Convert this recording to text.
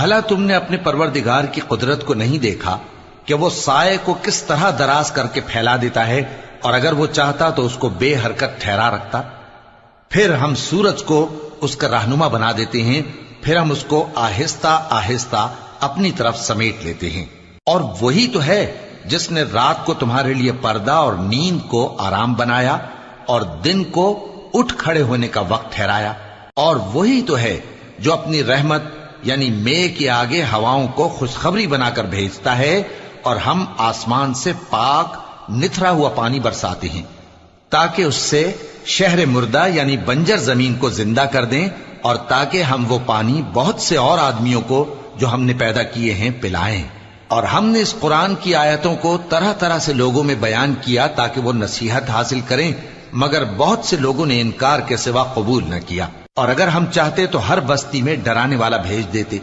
بھلا تم نے اپنے پروردگار کی قدرت کو نہیں دیکھا کہ وہ سائے کو کس طرح دراز کر کے پھیلا دیتا ہے، اور اگر وہ چاہتا تو اس کو بے حرکت ٹھہرا رکھتا؟ پھر ہم سورج کو اس کا رہنما بنا دیتے ہیں، پھر ہم اس کو آہستہ آہستہ اپنی طرف سمیٹ لیتے ہیں۔ اور وہی تو ہے جس نے رات کو تمہارے لیے پردہ اور نیند کو آرام بنایا اور دن کو اٹھ کھڑے ہونے کا وقت ٹھہرایا، اور وہی تو ہے جو اپنی رحمت یعنی مے کے آگے ہواؤں کو خوشخبری بنا کر بھیجتا ہے، اور ہم آسمان سے پاک نتھرا ہوا پانی برساتے ہیں تاکہ اس سے شہر مردہ یعنی بنجر زمین کو زندہ کر دیں، اور تاکہ ہم وہ پانی بہت سے اور آدمیوں کو جو ہم نے پیدا کیے ہیں پلائیں۔ اور ہم نے اس قرآن کی آیتوں کو طرح طرح سے لوگوں میں بیان کیا تاکہ وہ نصیحت حاصل کریں، مگر بہت سے لوگوں نے انکار کے سوا قبول نہ کیا۔ اور اگر ہم چاہتے تو ہر بستی میں ڈرانے والا بھیج دیتے،